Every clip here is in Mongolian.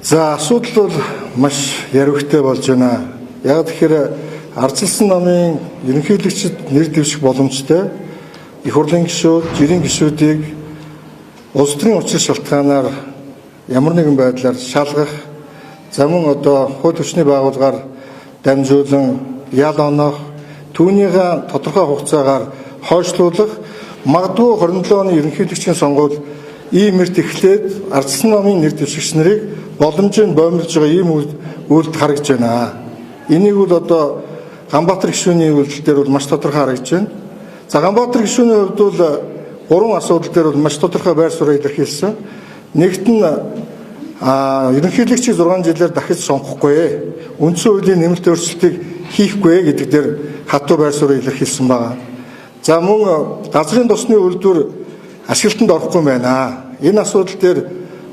За асуудал бол маш яригтэй болж байна. Яг тэгэхээр ардчилсан намын ерөнхийлөгчд нэр дэвших боломжтой их хурлын гишүүд, жирийн гишүүдийг улс төрийн учир шалтгаанаар ямар нэгэн байдлаар шалгах, за мөн одоо хууль хүчний байгууллагаар дамжуулан ял оноох, түүнийгээ тодорхой хугацаагаар хойшлуулах, магадгүй 27 оны ерөнхийлөгчийн сонгуул ийм эрт эхлээд ардчилсан намын нэр дэвшигч нарыг боломжийг боомлж байгаа ийм үйлдэл харагдж байна. Энийг бол одоо Ганбаатар гишүүний үйлдэл дээр бол маш тодорхой харагдж байна. За Ганбаатар гишүүний хувьд бол гурван асуудал дээр бол маш тодорхой байр суурь илэрхийлсэн. Нэгт нь ерөнхийлөгчийг 6 жилээр дахиж сонгохгүй, үндсэн хуулийн нэмэлт өөрчлөлтийг хийхгүй гэдэг дээр хатуу байр суурь илэрхийлсэн байна. За мөн газрын тосны үйлдвэр ашиглалтанд орохгүй байна. Энэ асуудал дээр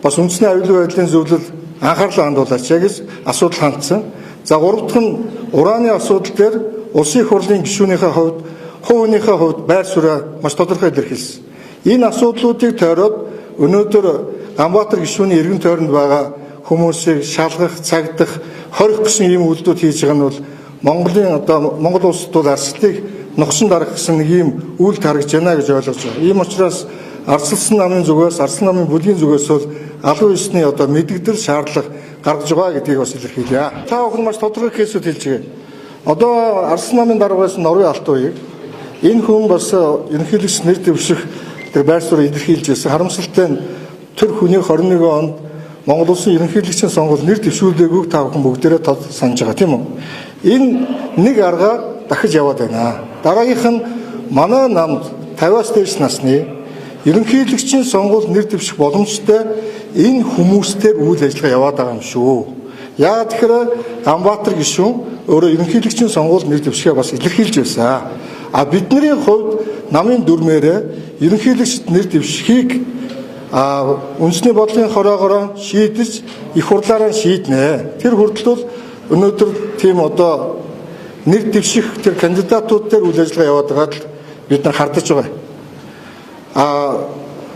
бас үндэсний аюулгүй байдлын зөвлөл анхаарлаа хандуулаач гэж асуудал хандсан. За гурав дахь нь ураны асуудал дээр улсын их хурлын гишүүнийхээ хувьд, хувь хүнийхээ хувьд байр суурь маш тодорхой илэрхийлсэн. Энэ асуудлуудыг тойроод өнөөдөр Ганбаатар гишүүний эргэн тойронд байгаа хүмүүсийг шалгах, цагдах, хорих гэсэн ийм үйлдэлүүд хийж байгаа нь бол Монгол улсад бол арслыг нухсан дарах гэсэн нэг ийм үйлдэл харагдж байна гэж ойлгож байна. Ийм учраас ардчилсан намын зүгээс, ардчилсан намын бүлгийн зүгээс бол албан ёсны одоо мэдэгдэл шаардлага гаргаж байгаа гэдгийг бас илэрхийлье. Та бүхэн маш тодорхой кейсүүд хэлж байгаа. Одоо ардчилсан намын дарга байсан Норвын Алтууийг энэ хүн бас ерөнхийлөгч нэр дэвших тэр байр суурь илэрхийлж байсан. Харамсалтай нь тэр хүний 21 онд Монгол улсын ерөнхийлөгчийн сонгуул нэр дэвшүүлдэггүй та бүхэн бүгдээрээ санаж байгаа тийм үү? Энэ нэг аргаар дахиж яваад байна. Дараагийнх нь манай намд 50-аас дээш насны ерөнхийлөгчийн сонгуул нэр дэвших боломжтой энэ хүмүүстээр үйл ажиллагаа яваад байгаа юм шүү. Яг тэгэхээр Ганбаатар гишүүн өөрөө ерөнхийлөгчийн сонгуул нэр дэвшихээ бас илэрхийлж байсан. А бидний хувьд намын дүрмээрээ ерөнхийлөгчд нэр дэвшихийг үндэсний бодлогын хороогоор шийдэж их хурлаараа шийднэ. Тэр хүртэл өнөөдөр тийм одоо нэр дэвших тэр кандидатууд дээр үйл ажиллагаа яваад байгаад бид нар хардаж байгаа.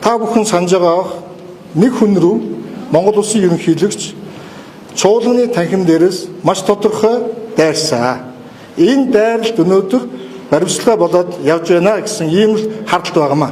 Та бүхэн санаж байгаа нэг хүн рүү Монгол улсын ерөнхийлөгч чуулганы танхим дээрээс маш тодорхой дайрсан. Энэ дайралт өнөөдөр баримтлагаа болоод явж байна гэсэн ийм л хардлагатай байгаамаа.